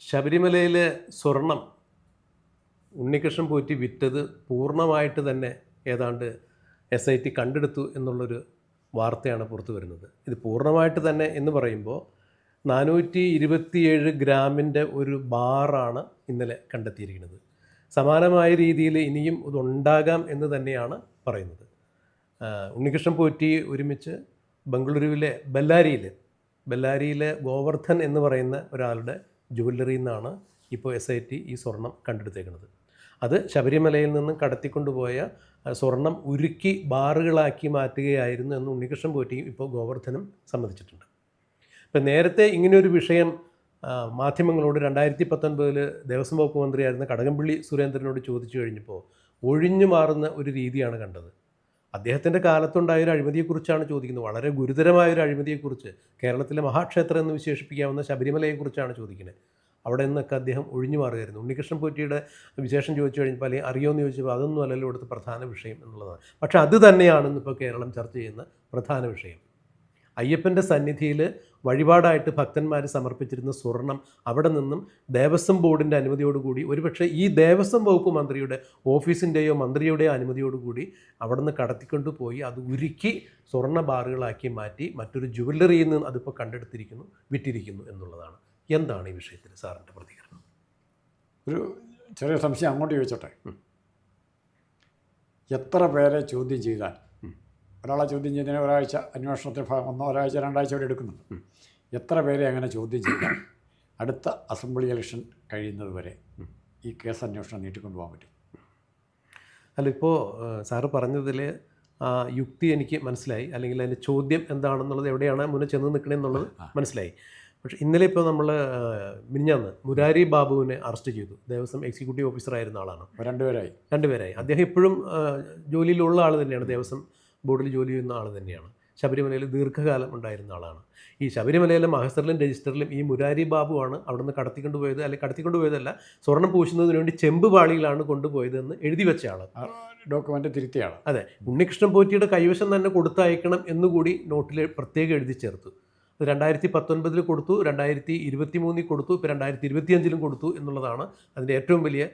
ശബരിമലയിലെ സ്വർണം ഉണ്ണികൃഷ്ണൻ പോറ്റി വിറ്റത് പൂർണ്ണമായിട്ട് തന്നെ ഏതാണ്ട് SIT കണ്ടെടുത്തു എന്നുള്ളൊരു വാർത്തയാണ് പുറത്തു വരുന്നത്. ഇത് പൂർണ്ണമായിട്ട് തന്നെ എന്ന് പറയുമ്പോൾ 427 ഗ്രാമിൻ്റെ ഒരു ബാറാണ് ഇന്നലെ കണ്ടെത്തിയിരിക്കുന്നത്. സമാനമായ രീതിയിൽ ഇനിയും ഇതുണ്ടാകാം എന്ന് തന്നെയാണ് പറയുന്നത്. ഉണ്ണികൃഷ്ണൻ പോറ്റി ഒരുമിച്ച് ബംഗളൂരുവിലെ ബെല്ലാരിയിലെ ഗോവർദ്ധൻ എന്ന് പറയുന്ന ഒരാളുടെ ജുവല്ലറിയിൽ നിന്നാണ് ഇപ്പോൾ SIT ഈ സ്വർണം കണ്ടെടുത്തേക്കുന്നത്. അത് ശബരിമലയിൽ നിന്ന് കടത്തിക്കൊണ്ടുപോയ സ്വർണം ഉരുക്കി ബാറുകളാക്കി മാറ്റുകയായിരുന്നു എന്ന് ഉണ്ണികൃഷ്ണൻ പോറ്റിയും ഇപ്പോൾ ഗോവർദ്ധനും സമ്മതിച്ചിട്ടുണ്ട്. ഇപ്പം നേരത്തെ ഇങ്ങനെയൊരു വിഷയം മാധ്യമങ്ങളോട് 2019 ദേവസ്വം വകുപ്പ് മന്ത്രിയായിരുന്ന കടകംപള്ളി സുരേന്ദ്രനോട് ചോദിച്ചു കഴിഞ്ഞപ്പോൾ ഒഴിഞ്ഞു മാറുന്ന ഒരു രീതിയാണ് കണ്ടത്. അദ്ദേഹത്തിൻ്റെ കാലത്തുണ്ടായൊരു അഴിമതിയെക്കുറിച്ചാണ് ചോദിക്കുന്നത്. വളരെ ഗുരുതരമായൊരു അഴിമതിയെക്കുറിച്ച്, കേരളത്തിലെ മഹാക്ഷേത്രം എന്ന് വിശേഷിപ്പിക്കാവുന്ന ശബരിമലയെക്കുറിച്ചാണ് ചോദിക്കുന്നത്. അവിടെ നിന്നൊക്കെ അദ്ദേഹം ഒഴിഞ്ഞു മാറുകയായിരുന്നു. ഉണ്ണികൃഷ്ണൻ പോറ്റിയുടെ വിശേഷം ചോദിച്ചു കഴിഞ്ഞപ്പോൾ അല്ലെങ്കിൽ അറിയുമെന്ന് ചോദിച്ചപ്പോൾ അതൊന്നും അല്ലല്ലോ ഇവിടുത്തെ പ്രധാന വിഷയം എന്നുള്ളതാണ്. പക്ഷേ അത് തന്നെയാണെന്ന് ഇപ്പോൾ കേരളം ചർച്ച ചെയ്യുന്ന പ്രധാന വിഷയം. അയ്യപ്പൻ്റെ സന്നിധിയിൽ വഴിപാടായിട്ട് ഭക്തന്മാർ സമർപ്പിച്ചിരുന്ന സ്വർണം അവിടെ നിന്നും ദേവസ്വം ബോർഡിൻ്റെ അനുമതിയോടുകൂടി, ഒരുപക്ഷെ ഈ ദേവസ്വം വകുപ്പ് മന്ത്രിയുടെ ഓഫീസിൻ്റെയോ മന്ത്രിയുടെയോ അനുമതിയോടുകൂടി അവിടെ നിന്ന് കടത്തിക്കൊണ്ടു പോയി അത് ഉരുക്കി സ്വർണ്ണ ബാറുകളാക്കി മാറ്റി മറ്റൊരു ജുവല്ലറിയിൽ നിന്ന് അതിപ്പോൾ കണ്ടെടുത്തിരിക്കുന്നു, വിറ്റിരിക്കുന്നു എന്നുള്ളതാണ്. എന്താണ് ഈ വിഷയത്തിൽ സാറിൻ്റെ പ്രതികരണം? ഒരു ചെറിയ സംശയം അങ്ങോട്ട് ചോദിച്ചോട്ടെ. എത്ര പേരെ ചോദ്യം ചെയ്താൽ ഒരാളെ ചോദ്യം ചെയ്യുന്നതിന് ഒരാഴ്ച അന്വേഷണത്തിന് ഭാഗം ഒരാഴ്ച 2 ആഴ്ച വരെ എടുക്കുന്നുണ്ട്. എത്ര പേരെ അങ്ങനെ ചോദ്യം ചെയ്താൽ അടുത്ത അസംബ്ലി ഇലക്ഷൻ കഴിയുന്നത് വരെ ഈ കേസ് അന്വേഷണം നീട്ടിക്കൊണ്ടുപോകാൻ പറ്റും? അല്ല, ഇപ്പോൾ സാറ് പറഞ്ഞതിൽ യുക്തി എനിക്ക് മനസ്സിലായി, അല്ലെങ്കിൽ അതിൻ്റെ ചോദ്യം എന്താണെന്നുള്ളത്, എവിടെയാണ് മുന്നേ ചെന്ന് നിൽക്കണമെന്നുള്ളത് മനസ്സിലായി. പക്ഷേ ഇന്നലെ ഇപ്പോൾ നമ്മൾ മിനിഞ്ഞാന്ന് മുരാരി ബാബുവിനെ അറസ്റ്റ് ചെയ്തു. ദേവസ്വം എക്സിക്യൂട്ടീവ് ഓഫീസറായിരുന്ന ആളാണ്. 2 പേരായി. അദ്ദേഹം ഇപ്പോഴും ജോലിയിലുള്ള ആൾ തന്നെയാണ്, ദേവസ്വം ബോർഡിൽ ജോലി ചെയ്യുന്ന ആൾ തന്നെയാണ്. ശബരിമലയിൽ ദീർഘകാലം ഉണ്ടായിരുന്ന ആളാണ്. ഈ ശബരിമലയിലെ മഹസറിലും രജിസ്റ്ററിലും ഈ മുരാരി ബാബുവാണ് അവിടെ നിന്ന് കടത്തിക്കൊണ്ടുപോയത്, അല്ലെങ്കിൽ കടത്തിക്കൊണ്ടുപോയതല്ല, സ്വർണം പൂശുന്നതിന് വേണ്ടി ചെമ്പ് പാളിയിലാണ് കൊണ്ടുപോയതെന്ന് എഴുതി വെച്ച ആൾ, ഡോക്യുമെൻ്റ് തിരുത്തിയാണ്. അതെ, ഉണ്ണികൃഷ്ണൻ പോറ്റിയുടെ കൈവശം തന്നെ കൊടുത്തയക്കണം എന്നുകൂടി നോട്ടിൽ പ്രത്യേകം എഴുതി ചേർത്തു. 2019 കൊടുത്തു, 2023 കൊടുത്തു, ഇപ്പോൾ 2025 കൊടുത്തു എന്നുള്ളതാണ് അതിൻ്റെ ഏറ്റവും വലിയ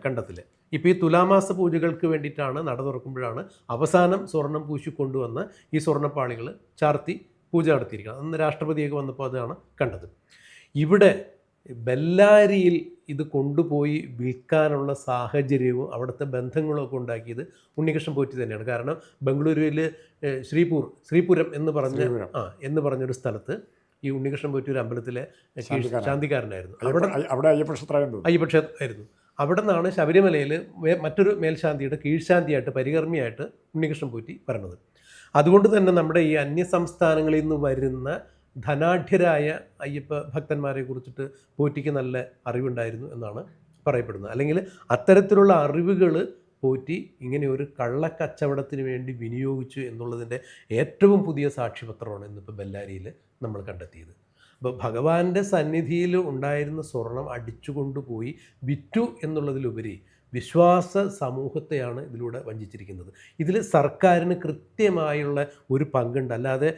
കണ്ടെത്തൽ. ഇപ്പോൾ ഈ തുലാമാസ പൂജകൾക്ക് വേണ്ടിയിട്ടാണ് നട തുറക്കുമ്പോഴാണ് അവസാനം സ്വർണം പൂശി കൊണ്ടുവന്ന് ഈ സ്വർണ്ണപ്പാളികൾ ചാർത്തി പൂജ നടത്തിയിരിക്കുന്നത്. അന്ന് രാഷ്ട്രപതിയൊക്കെ വന്നപ്പോൾ അതാണ് കണ്ടത്. ഇവിടെ ബെല്ലാരിയിൽ ഇത് കൊണ്ടുപോയി വിൽക്കാനുള്ള സാഹചര്യവും അവിടുത്തെ ബന്ധങ്ങളൊക്കെ ഉണ്ടാക്കിയത് ഉണ്ണികൃഷ്ണൻ പോറ്റി തന്നെയാണ്. കാരണം ബംഗളൂരുവിൽ ശ്രീപുരം എന്ന് പറഞ്ഞൊരു സ്ഥലത്ത് ഈ ഉണ്ണികൃഷ്ണൻ പോറ്റി ഒരു അമ്പലത്തിലെ ശാന്തിക്കാരനായിരുന്നു. അവിടെ അയ്യപ്പക്ഷേത്രമായിരുന്നു. അവിടെ നിന്നാണ് ശബരിമലയിൽ മറ്റൊരു മേൽശാന്തിയുടെ കീഴ്ശാന്തിയായിട്ട് പരികർമ്മിയായിട്ട് ഉണ്ണികൃഷ്ണൻ പോറ്റി പറഞ്ഞത്. അതുകൊണ്ട് തന്നെ നമ്മുടെ ഈ അന്യസംസ്ഥാനങ്ങളിൽ നിന്ന് വരുന്ന ധനാഢ്യരായ അയ്യപ്പ ഭക്തന്മാരെ കുറിച്ചിട്ട് പോറ്റിക്ക് നല്ല അറിവുണ്ടായിരുന്നു എന്നാണ് പറയപ്പെടുന്നത്. അല്ലെങ്കിൽ അത്തരത്തിലുള്ള അറിവുകൾ പോറ്റി ഇങ്ങനെ ഒരു കള്ളക്കച്ചവടത്തിന് വേണ്ടി വിനിയോഗിച്ചു എന്നുള്ളതിൻ്റെ ഏറ്റവും പുതിയ സാക്ഷ്യപത്രമാണ് ഇന്നിപ്പോൾ ബെല്ലാരിയിൽ നമ്മൾ കണ്ടെത്തിയത്. അപ്പോൾ ഭഗവാന്റെ സന്നിധിയിൽ ഉണ്ടായിരുന്ന സ്വർണം അടിച്ചുകൊണ്ടുപോയി വിറ്റു എന്നുള്ളതിലുപരി വിശ്വാസ സമൂഹത്തെയാണ് ഇതിലൂടെ വഞ്ചിച്ചിരിക്കുന്നത്. ഇതിൽ സർക്കാരിന് കൃത്യമായുള്ള ഒരു പങ്കുണ്ട്. അല്ലാതെ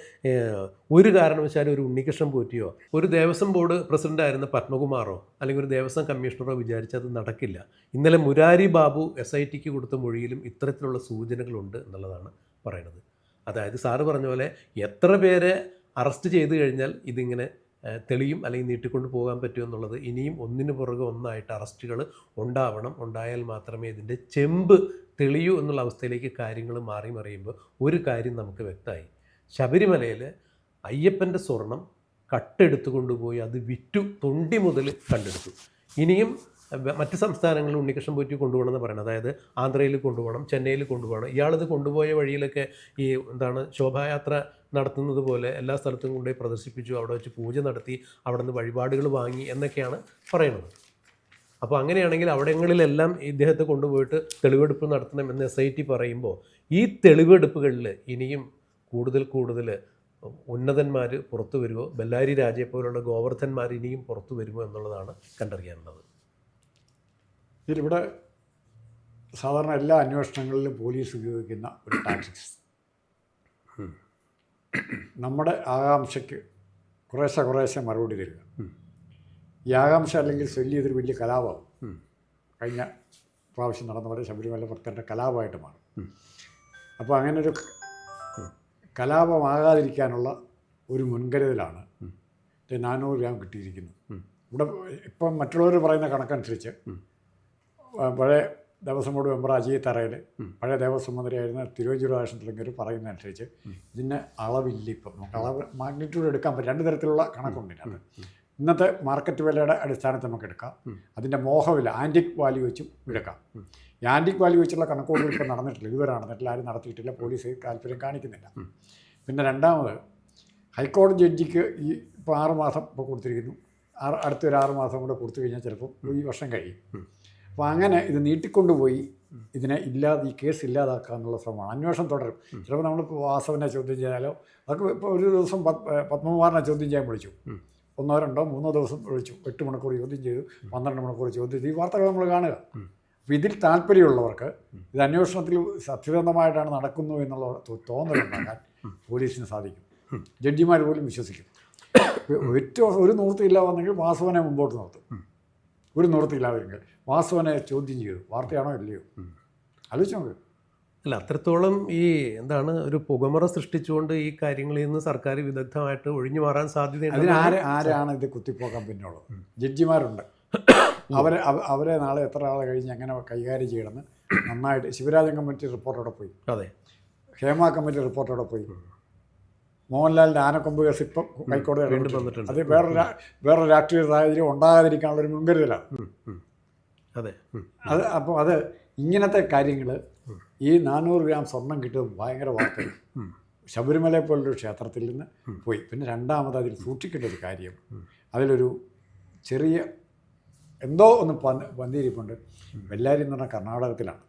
ഒരു കാരണവശാലും ഒരു ഉണ്ണികൃഷ്ണൻ പോറ്റിയോ ഒരു ദേവസ്വം ബോർഡ് പ്രസിഡൻ്റായിരുന്ന പത്മകുമാറോ അല്ലെങ്കിൽ ഒരു ദേവസ്വം കമ്മീഷണറോ വിചാരിച്ചത് നടക്കില്ല. ഇന്നലെ മുരാരി ബാബു SITക്ക് കൊടുത്ത മൊഴിയിലും ഇത്തരത്തിലുള്ള സൂചനകളുണ്ട് എന്നുള്ളതാണ് പറയുന്നത്. അതായത് സാറ് പറഞ്ഞ പോലെ എത്ര പേരെ അറസ്റ്റ് ചെയ്ത് കഴിഞ്ഞാൽ ഇതിങ്ങനെ തെളിയും അല്ലെങ്കിൽ നീട്ടിക്കൊണ്ട് പോകാൻ പറ്റുമെന്നുള്ളത് ഇനിയും ഒന്നിനു പുറകെ ഒന്നായിട്ട് അറസ്റ്റുകൾ ഉണ്ടായാൽ മാത്രമേ ഇതിൻ്റെ ചെമ്പ് തെളിയൂ എന്നുള്ള അവസ്ഥയിലേക്ക് കാര്യങ്ങൾ മാറി മറിയുമ്പോൾ ഒരു കാര്യം നമുക്ക് വ്യക്തമായി. ശബരിമലയിൽ അയ്യപ്പൻ്റെ സ്വർണം കട്ടെടുത്തു കൊണ്ടുപോയി അത് വിറ്റു തൊണ്ടി മുതൽ കണ്ടെടുത്തു. ഇനിയും മറ്റ് സംസ്ഥാനങ്ങളിൽ ഉണ്ണികൃഷ്ണൻ പോറ്റി കൊണ്ടുപോകണമെന്ന് പറയുന്നത്, അതായത് ആന്ധ്രയിൽ കൊണ്ടുപോകണം, ചെന്നൈയിൽ കൊണ്ടുപോകണം. ഇയാളിത് കൊണ്ടുപോയ വഴിയിലൊക്കെ ഈ ശോഭായാത്ര നടത്തുന്നത് പോലെ എല്ലാ സ്ഥലത്തും കൊണ്ടുപോയി പ്രദർശിപ്പിച്ചു, അവിടെ വെച്ച് പൂജ നടത്തി, അവിടെ നിന്ന് വഴിപാടുകൾ വാങ്ങി എന്നൊക്കെയാണ് പറയുന്നത്. അപ്പോൾ അങ്ങനെയാണെങ്കിൽ അവിടങ്ങളിലെല്ലാം ഇദ്ദേഹത്തെ കൊണ്ടുപോയിട്ട് തെളിവെടുപ്പ് നടത്തണമെന്ന് SIT പറയുമ്പോൾ ഈ തെളിവെടുപ്പുകളിൽ ഇനിയും കൂടുതൽ ഉന്നതന്മാർ പുറത്തു വരുമോ, ബെല്ലാരി രാജയെ പോലുള്ള ഗോവർദ്ധന്മാർ ഇനിയും പുറത്തു വരുമോ എന്നുള്ളതാണ് കണ്ടറിയാനുള്ളത്. ഇതിലിവിടെ സാധാരണ എല്ലാ അന്വേഷണങ്ങളിലും പോലീസ് ഉപയോഗിക്കുന്ന ഒരു ടാക്ടിക്സ്, നമ്മുടെ ആകാംക്ഷയ്ക്ക് കുറേശ്ശെ മറുപടി തരിക. ഈ ആകാംക്ഷ അല്ലെങ്കിൽ ചൊല്ലി ഇതൊരു വലിയ കലാപമാവും. കഴിഞ്ഞ പ്രാവശ്യം നടന്ന പോലെ ശബരിമല ഭക്തരുടെ കലാപമായിട്ട് മാറും. അപ്പോൾ അങ്ങനെ ഒരു കലാപമാകാതിരിക്കാനുള്ള ഒരു മുൻകരുതലാണ് 400 ഗ്രാം കിട്ടിയിരിക്കുന്നത്. ഇവിടെ ഇപ്പം മറ്റുള്ളവർ പറയുന്ന കണക്കനുസരിച്ച് പഴയ ദേവസ്വം ബോർഡ് മെമ്പർ അജയ് തറയിൽ പഴയ ദേവസ്വം മന്ത്രിയായിരുന്ന തിരുവഞ്ചൂർ രാധാകൃഷ്ണൻ പറയുന്നതനുസരിച്ച് ഇതിന് അളവില്ല. ഇപ്പം നമുക്ക് അളവ് മാഗ്നിറ്റ്യൂഡ് എടുക്കാൻ പറ്റും. 2 തരത്തിലുള്ള കണക്കുണ്ട്. അത് ഇന്നത്തെ മാർക്കറ്റ് വിലയുടെ അടിസ്ഥാനത്തിൽ നമുക്ക് എടുക്കാം. അതിൻ്റെ മോഹവില ആൻറ്റിക് വാല്യൂ വെച്ചും എടുക്കാം. ഈ ആൻറ്റിക് വാല്യൂ വെച്ചുള്ള കണക്കുകൂടുതൽ ഇപ്പോൾ നടന്നിട്ടില്ല, ഇതുവരെ നടന്നിട്ടില്ല, ആരും നടത്തിയിട്ടില്ല, പോലീസ് താല്പര്യം കാണിക്കുന്നില്ല. പിന്നെ രണ്ടാമത് ഹൈക്കോടതി ജഡ്ജിക്ക് ഈ ഇപ്പോൾ 6 മാസം ഇപ്പോൾ കൊടുത്തിരിക്കുന്നു. അടുത്തൊരു 6 മാസം കൂടെ കൊടുത്തു കഴിഞ്ഞാൽ ചിലപ്പോൾ ഈ വർഷം കഴിയും. അപ്പോൾ അങ്ങനെ ഇത് നീട്ടിക്കൊണ്ടുപോയി ഇതിനെ ഈ കേസ് ഇല്ലാതാക്കാനുള്ള ശ്രമമാണ്. അന്വേഷണം തുടരും. ചിലപ്പോൾ നമ്മളിപ്പോൾ വാസവനെ ചോദ്യം ചെയ്താലോ, അതൊക്കെ ഇപ്പോൾ ഒരു ദിവസം പത്മകുമാറിനെ ചോദ്യം ചെയ്യാൻ വിളിച്ചു, 1, 2, 3 ദിവസം വിളിച്ചു, 8 മണിക്കൂർ ചോദ്യം ചെയ്തു, 12 മണിക്കൂർ ചോദ്യം ചെയ്തു. ഈ വാർത്തകൾ നമ്മൾ കാണുക. അപ്പോൾ ഇതിൽ താല്പര്യമുള്ളവർക്ക് ഇത് അന്വേഷണത്തിൽ സത്യസന്ധമായിട്ടാണ് നടക്കുന്നു എന്നുള്ള തോന്നലുണ്ടാക്കാൻ പോലീസിന് സാധിക്കും. ജഡ്ജിമാർ പോലും വിശ്വസിക്കും. ഒരു നിവൃത്തിയില്ല വന്നെങ്കിൽ വാസവനെ മുമ്പോട്ട് നിർത്തും. ഒരു നിവൃത്തിയില്ലാതെങ്കിൽ വാസവനെ ചോദ്യം ചെയ്തു. വാർത്തയാണോ ഇല്ലയോ ആലോചിച്ച് നോക്ക്. അല്ല, അത്രത്തോളം ഈ എന്താണ് ഒരു പുകമറ സൃഷ്ടിച്ചുകൊണ്ട് ഈ കാര്യങ്ങളിൽ നിന്ന് സർക്കാർ വിദഗ്ധമായിട്ട് ഒഴിഞ്ഞു മാറാൻ സാധ്യതയുണ്ട്. ആരാണ് ഇത് കുത്തിപ്പോക്കാൻ പിന്നുള്ളത്? ജഡ്ജിമാരുണ്ട്. അവരെ നാളെ എത്ര ആളെ കഴിഞ്ഞ് എങ്ങനെ കൈകാര്യം ചെയ്യണമെന്ന് നന്നായിട്ട് ശിവരാജൻ കമ്മിറ്റി റിപ്പോർട്ടോടെ പോയി. അതെ, ഹേമ കമ്മിറ്റി റിപ്പോർട്ടോടെ പോയി. മോഹൻലാലിൻ്റെ ആനക്കൊമ്പ് കേസ് ഇപ്പം ഹൈക്കോടതി വീണ്ടും വന്നിട്ടുണ്ട്. അത് വേറൊരു രാഷ്ട്രീയ സാഹചര്യം ഉണ്ടാകാതിരിക്കാനുള്ളൊരു മുൻകരുതലാണ്. അതെ, അപ്പോൾ അത് ഇങ്ങനത്തെ കാര്യങ്ങൾ ഈ 400 ഗ്രാം സ്വർണം കിട്ടും ഭയങ്കര വാർത്തകൾ. ശബരിമല പോലൊരു ക്ഷേത്രത്തിൽ നിന്ന് പോയി. പിന്നെ രണ്ടാമത് അതിൽ സൂക്ഷിക്കേണ്ട ഒരു കാര്യം, അതിലൊരു ചെറിയ എന്തോ ഒന്ന് പന്തിയിരിപ്പുണ്ട്. ബെല്ലാരി എന്ന് പറഞ്ഞാൽ കർണാടകത്തിലാണ്.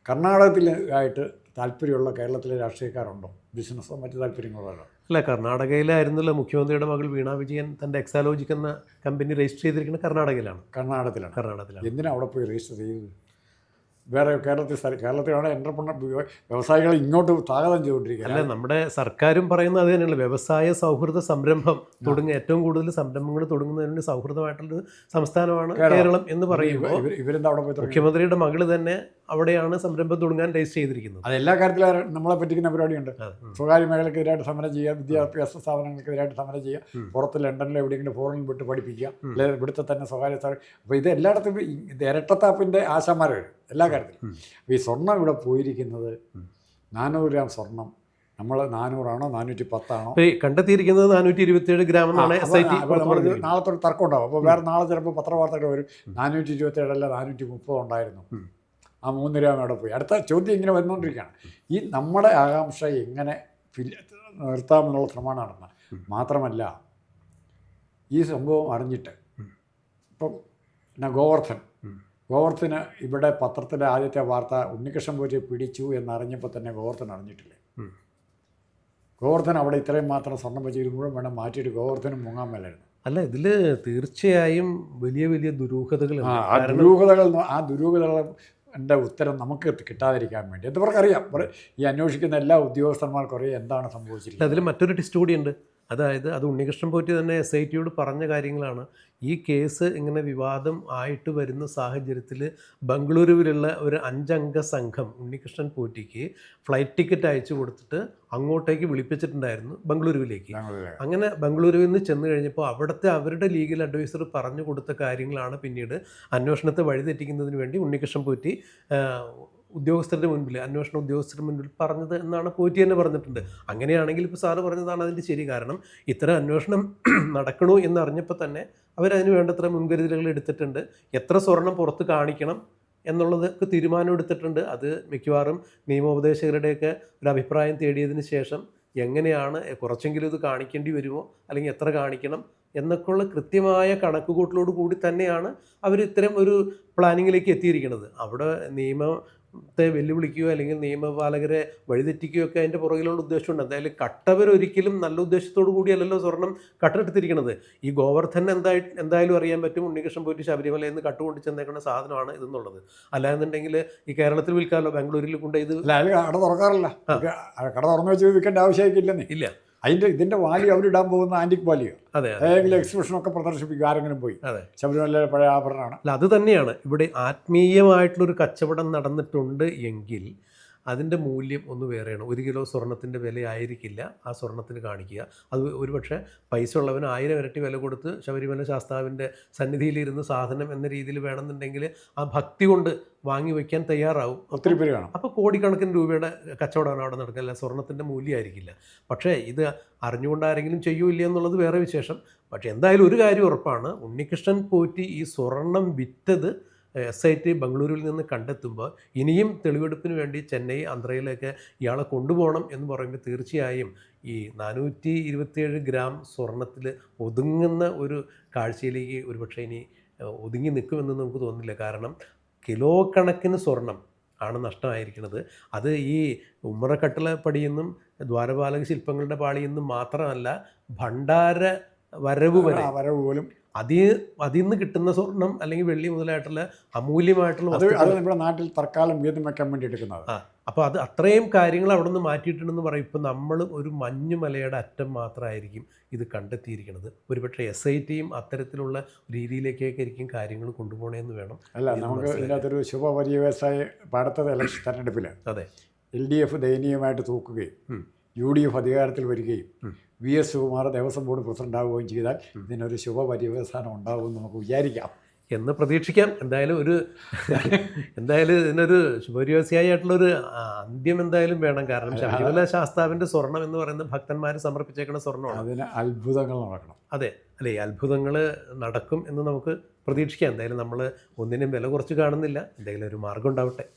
കർണാടകത്തിലായിട്ട് താല്പര്യമുള്ള കേരളത്തിലെ രാഷ്ട്രീയക്കാരുണ്ടോ? ബിസിനസ്സോ മറ്റു താല്പര്യങ്ങളോ? അല്ല, കർണാടകയിലായിരുന്നല്ലോ മുഖ്യമന്ത്രിയുടെ മകൾ വീണ വിജയൻ തൻ്റെ എക്സാലോജിക് എന്ന കമ്പനി രജിസ്റ്റർ ചെയ്തിരിക്കുന്നത് കർണാടകത്തിലാണ്. എന്തിനാണ് അവിടെ പോയി രജിസ്റ്റർ ചെയ്തത്? വേറെ കേരളത്തിലാണ് എൻ്റർപ്രണർ വ്യവസായികൾ ഇങ്ങോട്ട് സ്വാഗതം ചെയ്തുകൊണ്ടിരിക്കുക. അല്ല, നമ്മുടെ സർക്കാരും പറയുന്നത് അത് തന്നെയല്ല. വ്യവസായ സൗഹൃദ സംരംഭം തുടങ്ങുക, ഏറ്റവും കൂടുതൽ സംരംഭങ്ങൾ തുടങ്ങുന്നതിന് സൗഹൃദമായിട്ടുള്ളൊരു സംസ്ഥാനമാണ് കേരളം എന്ന് പറയുമ്പോൾ ഇവരെന്താ അവിടെ പോയി? മുഖ്യമന്ത്രിയുടെ മകൾ തന്നെ അവിടെയാണ് സംരംഭം തുടങ്ങാൻ രജിസ്റ്റർ ചെയ്തിരിക്കുന്നത്. അത് എല്ലാ കാര്യത്തിലും നമ്മളെ പറ്റിക്കുന്ന പരിപാടിയുണ്ട്. സ്വകാര്യ മേഖലയ്ക്കെതിരായിട്ട് സമരം ചെയ്യുക, വിദ്യാഭ്യാസ സ്ഥാപനങ്ങൾക്കെതിരായിട്ട് സമരം ചെയ്യുക, പുറത്ത് ലണ്ടനിലോ എവിടെയെങ്കിലും ഫോറിനിൽ വിട്ട് പഠിപ്പിക്കുക, അല്ലെങ്കിൽ ഇവിടുത്തെ തന്നെ സ്വകാര്യ സ്ഥാപനം. അപ്പോൾ ഇത് എല്ലായിടത്തും ഇത് ഇരട്ടത്താപ്പിൻ്റെ ആശാന്മാർ വരും എല്ലാ കാര്യത്തിലും. ഈ സ്വർണ്ണം ഇവിടെ പോയിരിക്കുന്നത് 400 ഗ്രാം സ്വർണം. നമ്മൾ 400 ആണോ 410 ആണോ കണ്ടെത്തിയിരിക്കുന്നത്? 427 ഗ്രാം എന്നാണ് നാളത്തെ ഒരു തർക്കം ഉണ്ടാവും. അപ്പോൾ വേറെ നാളെ ചിലപ്പോൾ പത്രവാർത്തകൾ വരും, 427 അല്ല 430 ഉണ്ടായിരുന്നു, ആ 3 ഗ്രാം അവിടെ പോയി. അടുത്ത ചോദ്യം ഇങ്ങനെ വന്നുകൊണ്ടിരിക്കുകയാണ്. ഈ നമ്മുടെ ആകാംക്ഷ എങ്ങനെ നിർത്താമെന്നുള്ള ശ്രമമാണ് നടന്നത്. മാത്രമല്ല ഈ സംഭവം അറിഞ്ഞിട്ട് ഇപ്പം ഗോവർദ്ധന് ഇവിടെ പത്രത്തിലെ ആദ്യത്തെ വാർത്ത ഉണ്ണികൃഷ്ണൻ പോറ്റി പിടിച്ചു എന്നറിഞ്ഞപ്പോൾ തന്നെ ഗോവർദ്ധൻ അറിഞ്ഞിട്ടില്ലേ? ഗോവർദ്ധൻ അവിടെ ഇത്രയും മാത്രം സ്വർണം വെച്ച് മുഴുവൻ വേണം മാറ്റിയിട്ട് ഗോവർദ്ധനും മുങ്ങാൻ മേലായിരുന്നു. അല്ല, ഇതിൽ തീർച്ചയായും വലിയ വലിയ ദുരൂഹതകൾ. ആ ദുരൂഹതകളുടെ ഉത്തരം നമുക്ക് കിട്ടാതിരിക്കാൻ വേണ്ടി ഇവർക്കറിയാം. ഈ അന്വേഷിക്കുന്ന എല്ലാ ഉദ്യോഗസ്ഥന്മാർക്കും അറിയാം എന്താണ് സംഭവിച്ചിട്ടുള്ളത്. അതിൽ മറ്റൊരു ട്വിസ്റ്റ് കൂടിയുണ്ട്. അതായത് അത് ഉണ്ണികൃഷ്ണൻ പോറ്റി തന്നെ SITയോട് പറഞ്ഞ കാര്യങ്ങളാണ്. ഈ കേസ് ഇങ്ങനെ വിവാദം ആയിട്ട് വരുന്ന സാഹചര്യത്തിൽ ബംഗളൂരുവിലുള്ള ഒരു 5 അംഗ സംഘം ഉണ്ണികൃഷ്ണൻ പോറ്റിക്ക് ഫ്ലൈറ്റ് ടിക്കറ്റ് അയച്ചു കൊടുത്തിട്ട് അങ്ങോട്ടേക്ക് വിളിപ്പിച്ചിട്ടുണ്ടായിരുന്നു, ബംഗളൂരുവിലേക്ക്. അങ്ങനെ ബംഗളൂരുവിൽ നിന്ന് ചെന്ന് കഴിഞ്ഞപ്പോൾ അവിടുത്തെ അവരുടെ ലീഗൽ അഡ്വൈസർ പറഞ്ഞു കൊടുത്ത കാര്യങ്ങളാണ് പിന്നീട് അന്വേഷണത്തെ വഴിതെറ്റിക്കുന്നതിന് വേണ്ടി ഉണ്ണികൃഷ്ണൻ പോറ്റി ഉദ്യോഗസ്ഥരുടെ മുൻപിൽ, അന്വേഷണ ഉദ്യോഗസ്ഥരുടെ മുൻപിൽ പറഞ്ഞത് എന്നാണ് പോറ്റി തന്നെ പറഞ്ഞിട്ടുണ്ട്. അങ്ങനെയാണെങ്കിൽ ഇപ്പോൾ സാറ് പറഞ്ഞതാണ് അതിൻ്റെ ശരി. കാരണം ഇത്തരം അന്വേഷണം നടക്കണോ എന്നറിഞ്ഞപ്പോൾ തന്നെ അവരതിന് വേണ്ടത്ര മുൻകരുതലുകൾ എടുത്തിട്ടുണ്ട്. എത്ര സ്വർണം പുറത്ത് കാണിക്കണം എന്നുള്ളതൊക്കെ തീരുമാനം എടുത്തിട്ടുണ്ട്. അത് മിക്കവാറും നിയമോപദേശകരുടെയൊക്കെ ഒരു അഭിപ്രായം തേടിയതിന് ശേഷം എങ്ങനെയാണ് കുറച്ചെങ്കിലും ഇത് കാണിക്കേണ്ടി വരുമോ, അല്ലെങ്കിൽ എത്ര കാണിക്കണം എന്നൊക്കെയുള്ള കൃത്യമായ കണക്കുകൂട്ടലോട് കൂടി തന്നെയാണ് അവർ ഇത്തരം ഒരു പ്ലാനിങ്ങിലേക്ക് എത്തിയിരിക്കുന്നത്. അവിടെ നിയമത്തെ വെല്ലുവിളിക്കുകയോ അല്ലെങ്കിൽ നിയമപാലകരെ വഴിതെറ്റിക്കുകയോ ഒക്കെ അതിൻ്റെ പുറകിലുള്ള ഉദ്ദേശമുണ്ട്. എന്തായാലും കട്ടവരൊരിക്കലും നല്ല ഉദ്ദേശത്തോടു കൂടിയല്ലല്ലോ സ്വർണം കട്ടെടുത്തിരിക്കുന്നത്. ഈ ഗോവർദ്ധൻ എന്തായാലും അറിയാൻ പറ്റും ഉണ്ണികൃഷ്ണൻ പോയിട്ട് ശബരിമലയിൽ നിന്ന് കട്ടുകൊണ്ട് ചെന്നേക്കുന്ന സാധനമാണ് ഇതെന്നുള്ളത്. അല്ലാന്നുണ്ടെങ്കിൽ ഈ കേരളത്തിൽ വിൽക്കാമല്ലോ, ബാംഗ്ലൂരിൽ കൊണ്ട് ഇത് കട തുറക്കാറില്ല. കട തുറന്നു വെച്ച് വിൽക്കേണ്ട ആവശ്യമായിട്ടില്ലെന്നേ. ഇല്ല, ഇതിൻ്റെ വാല്യൂ അവരിടാൻ പോകുന്ന ആൻറ്റിക് വാല്യൂ അതെ അതെ ഏതെങ്കിലും എക്സിബിഷനൊക്കെ പ്രദർശിപ്പിക്കും, ആരെങ്കിലും പോയി അതെ. ശബരിമലയിലെ പഴയ ആഭരണമാണ്. അല്ല, അത് തന്നെയാണ് ഇവിടെ ആത്മീയമായിട്ടുള്ളൊരു കച്ചവടം നടന്നിട്ടുണ്ട് എങ്കിൽ അതിൻ്റെ മൂല്യം ഒന്ന് വേറെയാണ്. 1 കിലോ സ്വർണത്തിൻ്റെ വില ആയിരിക്കില്ല ആ സ്വർണത്തിന് കാണിക്കുക. അത് ഒരുപക്ഷെ പൈസ ഉള്ളവന് 1000 ഇരട്ടി വില കൊടുത്ത് ശബരിമല ശാസ്താവിൻ്റെ സന്നിധിയിലിരുന്ന് സാധനം എന്ന രീതിയിൽ വേണമെന്നുണ്ടെങ്കിൽ ആ ഭക്തി കൊണ്ട് വാങ്ങി വയ്ക്കാൻ തയ്യാറാവും. ഒത്തിരി പേര് കാണും. അപ്പോൾ കോടിക്കണക്കിന് രൂപയുടെ കച്ചവടമാണ് അവിടെ നടക്കില്ല, സ്വർണത്തിൻ്റെ മൂല്യമായിരിക്കില്ല. പക്ഷേ ഇത് അറിഞ്ഞുകൊണ്ട് ആരെങ്കിലും ചെയ്യൂല്ല എന്നുള്ളത് വേറെ വിശേഷം. പക്ഷേ എന്തായാലും ഒരു കാര്യം ഉറപ്പാണ്, ഉണ്ണികൃഷ്ണൻ പോറ്റി ഈ സ്വർണം വിറ്റത് SIT ബംഗളൂരുവിൽ നിന്ന് കണ്ടെത്തുമ്പോൾ ഇനിയും തെളിവെടുപ്പിന് വേണ്ടി ചെന്നൈ, ആന്ധ്രയിലേക്ക് ഇയാളെ കൊണ്ടുപോകണം എന്ന് പറയുമ്പോൾ തീർച്ചയായും ഈ 427 ഗ്രാം സ്വർണത്തിൽ ഒതുങ്ങുന്ന ഒരു കാഴ്ചയിലേക്ക് ഒരുപക്ഷെ ഇനി ഒതുങ്ങി നിൽക്കുമെന്ന് നമുക്ക് തോന്നുന്നില്ല. കാരണം കിലോ കണക്കിന് സ്വർണം ആണ് നഷ്ടമായിരിക്കുന്നത്. അത് ഈ ഉമ്മറക്കട്ടിള പടിയെന്നും ദ്വാരപാലക ശില്പങ്ങളുടെ പാളിയെന്നും മാത്രമല്ല, ഭണ്ഡാര വരവ് പോലും അതിൽ നിന്ന് കിട്ടുന്ന സ്വർണം അല്ലെങ്കിൽ വെള്ളി മുതലായിട്ടുള്ള അമൂല്യമായിട്ടുള്ള അത് നമ്മുടെ നാട്ടിൽ തൽക്കാലം വീതം വെക്കാൻ വേണ്ടി എടുക്കുന്നത്. അപ്പോൾ അത് അത്രയും കാര്യങ്ങൾ അവിടെ നിന്ന് മാറ്റിയിട്ടുണ്ടെന്ന് പറയും. ഇപ്പോൾ നമ്മൾ ഒരു മഞ്ഞുമലയുടെ അറ്റം മാത്രമായിരിക്കും ഇത് കണ്ടെത്തിയിരിക്കുന്നത്. ഒരുപക്ഷെ SITയും അത്തരത്തിലുള്ള രീതിയിലേക്കൊക്കെ ആയിരിക്കും കാര്യങ്ങൾ കൊണ്ടുപോകണമെന്ന് വേണം. അല്ല, നമുക്ക് ഇതിനകത്തൊരു ശുഭപര്യവസായ പാടത്തെ ഇലക്ഷൻ തെരഞ്ഞെടുപ്പിൽ അതെ LDF ദയനീയമായിട്ട് തൂക്കുകയും UDF അധികാരത്തിൽ വരികയും VS Sukumar Devaswom board president ആവുകയും ചെയ്താൽ ഇതിനൊരു ശുഭപര്യവസാനം ഉണ്ടാകുമെന്ന് നമുക്ക് വിചാരിക്കാം എന്ന് പ്രതീക്ഷിക്കാം. എന്തായാലും ഇതിനൊരു ശുഭപര്യവസായിട്ടുള്ളൊരു അന്ത്യം എന്തായാലും വേണം. കാരണം ശബരിമല ശാസ്താവിൻ്റെ സ്വർണം എന്ന് പറയുന്നത് ഭക്തന്മാർ സമർപ്പിച്ചേക്കുന്ന സ്വർണ്ണമാണ്. അതിന് അത്ഭുതങ്ങൾ നടക്കണം. അതെ അല്ലേ, അത്ഭുതങ്ങൾ നടക്കും എന്ന് നമുക്ക് പ്രതീക്ഷിക്കാം. എന്തായാലും നമ്മൾ ഒന്നിനും വില കുറച്ച് കാണുന്നില്ല. എന്തെങ്കിലും ഒരു മാർഗം ഉണ്ടാവട്ടെ.